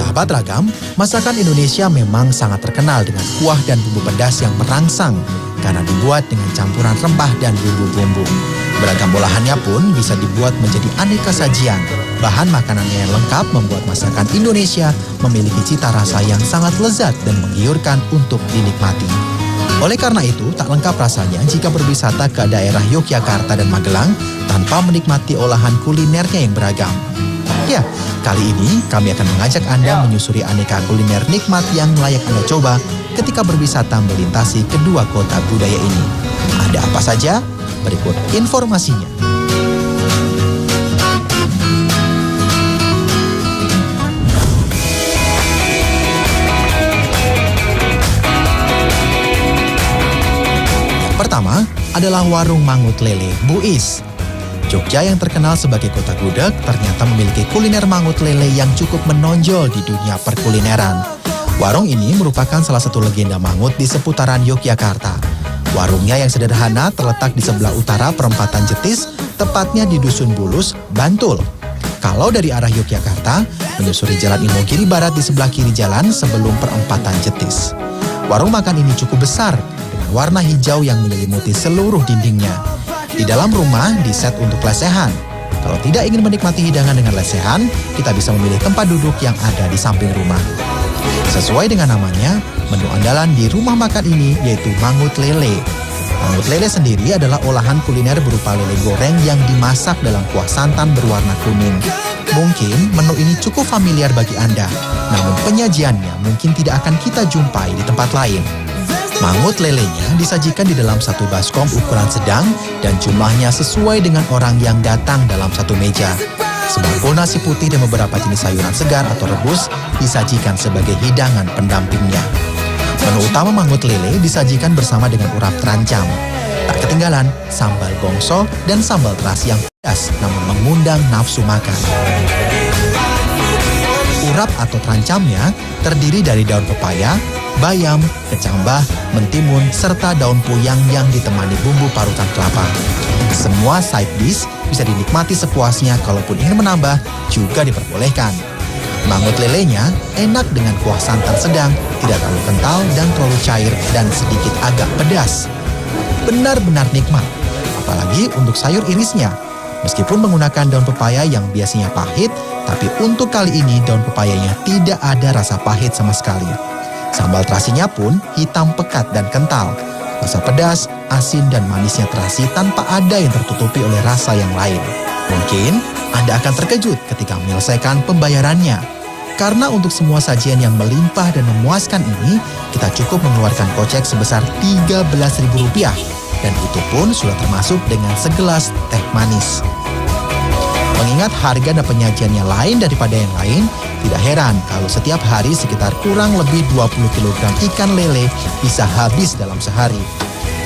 Sahabat Ragam, masakan Indonesia memang sangat terkenal dengan kuah dan bumbu pedas yang merangsang karena dibuat dengan campuran rempah dan bumbu-bumbu. Beragam olahannya pun bisa dibuat menjadi aneka sajian. Bahan makanannya yang lengkap membuat masakan Indonesia memiliki cita rasa yang sangat lezat dan menggiurkan untuk dinikmati. Oleh karena itu, tak lengkap rasanya jika berwisata ke daerah Yogyakarta dan Magelang tanpa menikmati olahan kulinernya yang beragam. Ya, kali ini kami akan mengajak Anda menyusuri aneka kuliner nikmat yang layak Anda coba ketika berwisata melintasi kedua kota budaya ini. Ada apa saja? Berikut informasinya. Yang pertama adalah warung Mangut Lele Bu Is. Jogja yang terkenal sebagai kota gudeg ternyata memiliki kuliner mangut lele yang cukup menonjol di dunia perkulineran. Warung ini merupakan salah satu legenda mangut di seputaran Yogyakarta. Warungnya yang sederhana terletak di sebelah utara perempatan Jetis, tepatnya di Dusun Bulus, Bantul. Kalau dari arah Yogyakarta, menyusuri Jalan Imogiri Barat di sebelah kiri jalan sebelum perempatan Jetis. Warung makan ini cukup besar, dengan warna hijau yang menyelimuti seluruh dindingnya. Di dalam rumah diset untuk lesehan. Kalau tidak ingin menikmati hidangan dengan lesehan, kita bisa memilih tempat duduk yang ada di samping rumah. Sesuai dengan namanya, menu andalan di rumah makan ini yaitu Mangut Lele. Mangut Lele sendiri adalah olahan kuliner berupa lele goreng yang dimasak dalam kuah santan berwarna kuning. Mungkin menu ini cukup familiar bagi Anda, namun penyajiannya mungkin tidak akan kita jumpai di tempat lain. Mangut lelenya disajikan di dalam satu baskom ukuran sedang dan jumlahnya sesuai dengan orang yang datang dalam satu meja. Sembako nasi putih dan beberapa jenis sayuran segar atau rebus disajikan sebagai hidangan pendampingnya. Menu utama mangut lele disajikan bersama dengan urap terancam. Tak ketinggalan sambal gongso dan sambal terasi yang pedas namun mengundang nafsu makan. Urap atau terancamnya terdiri dari daun pepaya, bayam, kecambah, mentimun, serta daun puyang yang ditemani bumbu parutan kelapa. Semua side dish bisa dinikmati sepuasnya, kalaupun ingin menambah juga diperbolehkan. Mangut lelenya enak dengan kuah santan sedang, tidak terlalu kental dan terlalu cair dan sedikit agak pedas. Benar-benar nikmat, apalagi untuk sayur irisnya. Meskipun menggunakan daun pepaya yang biasanya pahit, tapi untuk kali ini daun pepayanya tidak ada rasa pahit sama sekali. Sambal terasinya pun hitam pekat dan kental. Rasa pedas, asin, dan manisnya terasi tanpa ada yang tertutupi oleh rasa yang lain. Mungkin Anda akan terkejut ketika menyelesaikan pembayarannya. Karena untuk semua sajian yang melimpah dan memuaskan ini, kita cukup mengeluarkan kocek sebesar Rp13.000. Dan itu pun sudah termasuk dengan segelas teh manis. Mengingat harga dan penyajiannya lain daripada yang lain, tidak heran kalau setiap hari sekitar kurang lebih 20 kg ikan lele bisa habis dalam sehari.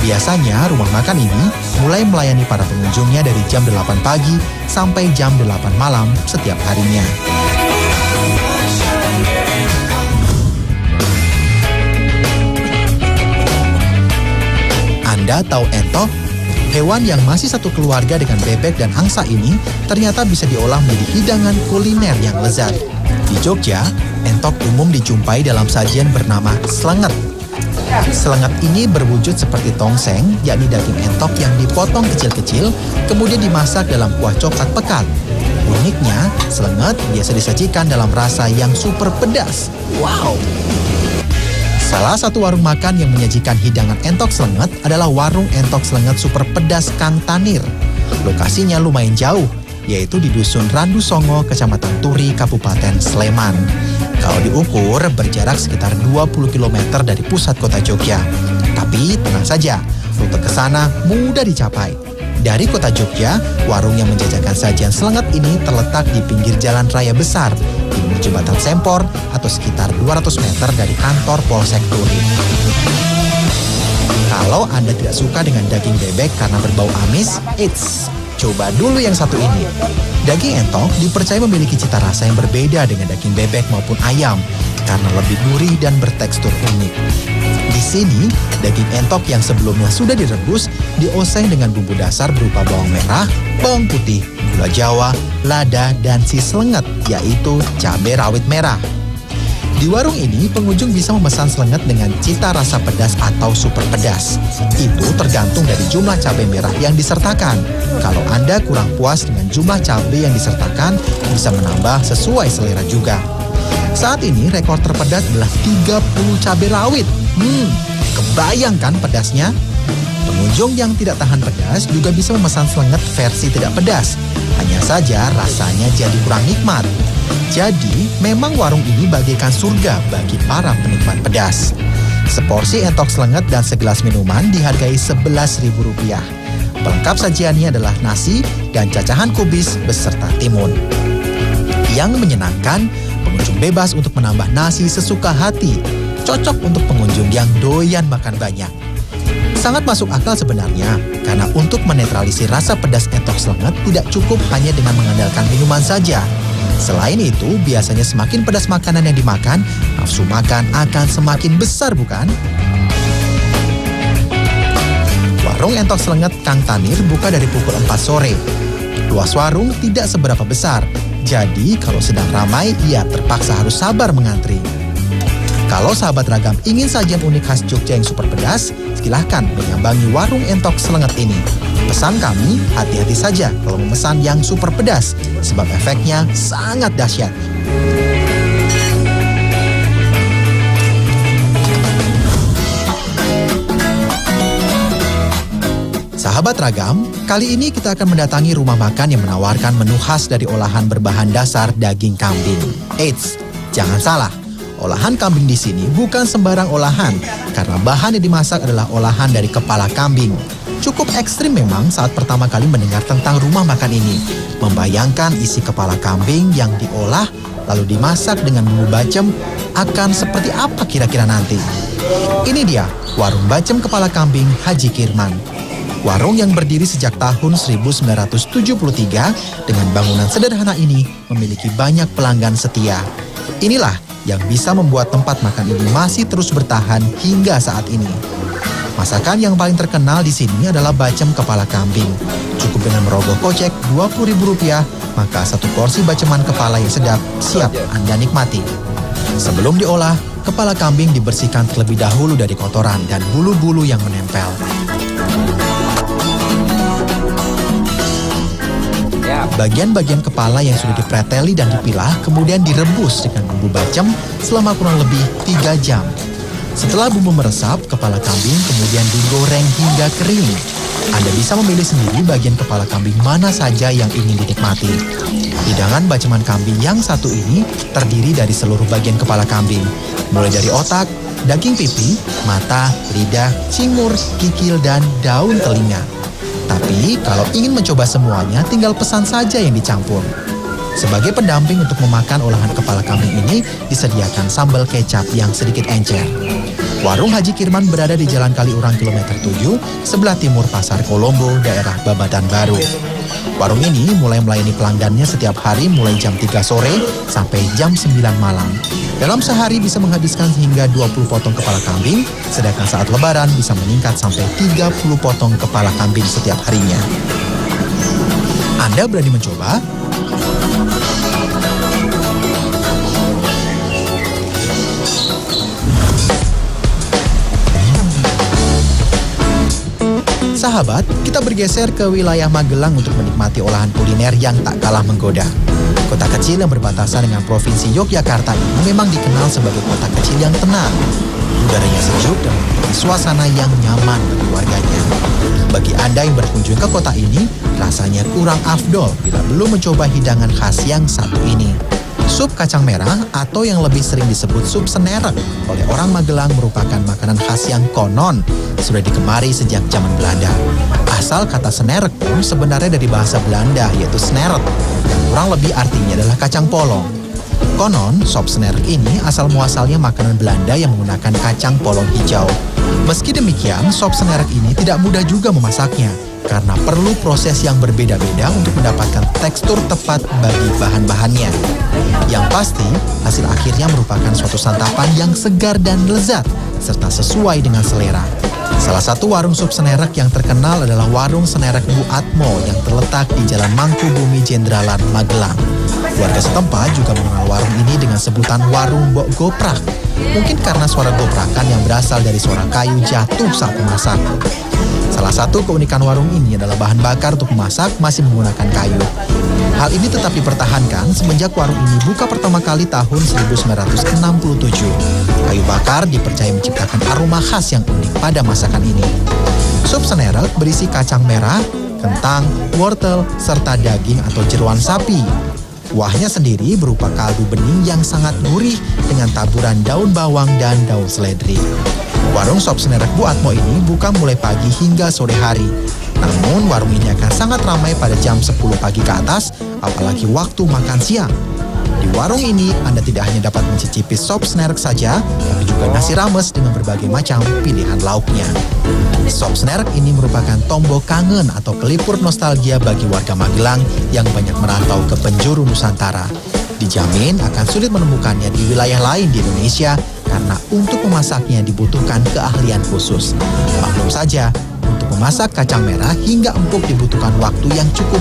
Biasanya rumah makan ini mulai melayani para pengunjungnya dari jam 8 pagi sampai jam 8 malam setiap harinya. Anda tahu entok? Hewan yang masih satu keluarga dengan bebek dan angsa ini ternyata bisa diolah menjadi hidangan kuliner yang lezat. Di Jogja, entok umum dijumpai dalam sajian bernama slenget. Slenget ini berwujud seperti tongseng, yakni daging entok yang dipotong kecil-kecil, kemudian dimasak dalam kuah coklat pekat. Uniknya, slenget biasa disajikan dalam rasa yang super pedas. Wow! Salah satu warung makan yang menyajikan hidangan entok slenget adalah warung entok slenget super pedas Kang Tanir. Lokasinya lumayan jauh, yaitu di Dusun Randu Songo, Kecamatan Turi, Kabupaten Sleman. Kalau diukur, berjarak sekitar 20 km dari pusat kota Jogja. Tapi tenang saja, rute ke sana mudah dicapai. Dari kota Jogja, warung yang menjajakan sajian slenget ini terletak di pinggir jalan raya besar, di Jembatan Sempor atau sekitar 200 meter dari kantor Polsek Turi. Kalau Anda tidak suka dengan daging bebek karena berbau amis, coba dulu yang satu ini. Daging entok dipercaya memiliki cita rasa yang berbeda dengan daging bebek maupun ayam karena lebih gurih dan bertekstur unik. Di sini, daging entok yang sebelumnya sudah direbus dioseng dengan bumbu dasar berupa bawang merah, bawang putih, gula Jawa, lada, dan si slenget, yaitu cabai rawit merah. Di warung ini, pengunjung bisa memesan selenget dengan cita rasa pedas atau super pedas. Itu tergantung dari jumlah cabai merah yang disertakan. Kalau Anda kurang puas dengan jumlah cabai yang disertakan, bisa menambah sesuai selera juga. Saat ini, rekor terpedas adalah 30 cabai rawit. Kebayang kan pedasnya? Pengunjung yang tidak tahan pedas juga bisa memesan selenget versi tidak pedas. Hanya saja rasanya jadi kurang nikmat. Jadi, memang warung ini bagaikan surga bagi para penikmat pedas. Seporsi entok selenget dan segelas minuman dihargai Rp11.000. Pelengkap sajiannya adalah nasi dan cacahan kubis beserta timun. Yang menyenangkan, pengunjung bebas untuk menambah nasi sesuka hati. Cocok untuk pengunjung yang doyan makan banyak. Sangat masuk akal sebenarnya, karena untuk menetralisir rasa pedas entok selenget tidak cukup hanya dengan mengandalkan minuman saja. Selain itu, biasanya semakin pedas makanan yang dimakan, nafsu makan akan semakin besar, bukan? Warung entok selenget Kang Tanir buka dari pukul 4 sore. Luas warung tidak seberapa besar, jadi kalau sedang ramai, ia terpaksa harus sabar mengantri. Kalau sahabat Ragam ingin sajian unik khas Jogja yang super pedas, silahkan menyambangi warung entok selenget ini. Pesan kami, hati-hati saja kalau memesan yang super pedas, sebab efeknya sangat dahsyat. Sahabat Ragam, kali ini kita akan mendatangi rumah makan yang menawarkan menu khas dari olahan berbahan dasar daging kambing. Eits, jangan salah. Olahan kambing di sini bukan sembarang olahan, karena bahan yang dimasak adalah olahan dari kepala kambing. Cukup ekstrim memang saat pertama kali mendengar tentang rumah makan ini. Membayangkan isi kepala kambing yang diolah lalu dimasak dengan bumbu bacem akan seperti apa kira-kira nanti. Ini dia, warung bacem kepala kambing Haji Kirman. Warung yang berdiri sejak tahun 1973 dengan bangunan sederhana ini memiliki banyak pelanggan setia. Inilah yang bisa membuat tempat makan ini masih terus bertahan hingga saat ini. Masakan yang paling terkenal di sini adalah bacem kepala kambing. Cukup dengan merogoh kocek Rp20.000, maka satu porsi baceman kepala yang sedap siap Anda nikmati. Sebelum diolah, kepala kambing dibersihkan terlebih dahulu dari kotoran dan bulu-bulu yang menempel. Bagian-bagian kepala yang sudah dipreteli dan dipilah kemudian direbus dengan bumbu bacem selama kurang lebih 3 jam. Setelah bumbu meresap, kepala kambing kemudian digoreng hingga kering. Anda bisa memilih sendiri bagian kepala kambing mana saja yang ingin dinikmati. Hidangan baceman kambing yang satu ini terdiri dari seluruh bagian kepala kambing, mulai dari otak, daging pipi, mata, lidah, cingur, kikil, dan daun telinga. Tapi kalau ingin mencoba semuanya, tinggal pesan saja yang dicampur. Sebagai pendamping untuk memakan olahan kepala kambing ini, disediakan sambal kecap yang sedikit encer. Warung Haji Kirman berada di Jalan Kaliurang kilometer 7, sebelah timur Pasar Kolombo, daerah Babadan Baru. Warung ini mulai melayani pelanggannya setiap hari mulai jam 3 sore sampai jam 9 malam. Dalam sehari bisa menghabiskan hingga 20 potong kepala kambing, sedangkan saat lebaran bisa meningkat sampai 30 potong kepala kambing setiap harinya. Anda berani mencoba? Sahabat, kita bergeser ke wilayah Magelang untuk menikmati olahan kuliner yang tak kalah menggoda. Kota kecil yang berbatasan dengan Provinsi Yogyakarta ini memang dikenal sebagai kota kecil yang tenang. Udaranya sejuk dan memiliki suasana yang nyaman bagi warganya. Bagi Anda yang berkunjung ke kota ini, rasanya kurang afdol bila belum mencoba hidangan khas yang satu ini. Sup kacang merah atau yang lebih sering disebut sup senerek oleh orang Magelang merupakan makanan khas yang konon sudah digemari sejak zaman Belanda. Asal kata senerek pun sebenarnya dari bahasa Belanda yaitu sneret yang kurang lebih artinya adalah kacang polong. Konon, sop senerek ini asal muasalnya makanan Belanda yang menggunakan kacang polong hijau. Meski demikian, sop senerek ini tidak mudah juga memasaknya karena perlu proses yang berbeda-beda untuk mendapatkan tekstur tepat bagi bahan-bahannya. Yang pasti, hasil akhirnya merupakan suatu santapan yang segar dan lezat, serta sesuai dengan selera. Salah satu warung sup senerek yang terkenal adalah warung senerek Bu Atmo yang terletak di Jalan Mangkubumi Jendralan, Magelang. Warga setempat juga mengenal warung ini dengan sebutan warung Mbok Goprak. Mungkin karena suara goprakan yang berasal dari suara kayu jatuh saat memasak. Salah satu keunikan warung ini adalah bahan bakar untuk memasak masih menggunakan kayu. Hal ini tetap dipertahankan semenjak warung ini buka pertama kali tahun 1967. Kayu bakar dipercaya menciptakan aroma khas yang unik pada masakan ini. Sup senerek berisi kacang merah, kentang, wortel, serta daging atau jeroan sapi. Kuahnya sendiri berupa kaldu bening yang sangat gurih dengan taburan daun bawang dan daun seledri. Warung sop senerek Bu Atmo ini buka mulai pagi hingga sore hari. Namun warung ini akan sangat ramai pada jam 10 pagi ke atas, apalagi waktu makan siang. Di warung ini Anda tidak hanya dapat mencicipi sop senerek saja, tapi juga nasi rames dengan berbagai macam pilihan lauknya. Sop senerek ini merupakan tombol kangen atau pelipur nostalgia bagi warga Magelang yang banyak merantau ke penjuru Nusantara. Dijamin akan sulit menemukannya di wilayah lain di Indonesia karena untuk memasaknya dibutuhkan keahlian khusus. Maklum saja, untuk memasak kacang merah hingga empuk dibutuhkan waktu yang cukup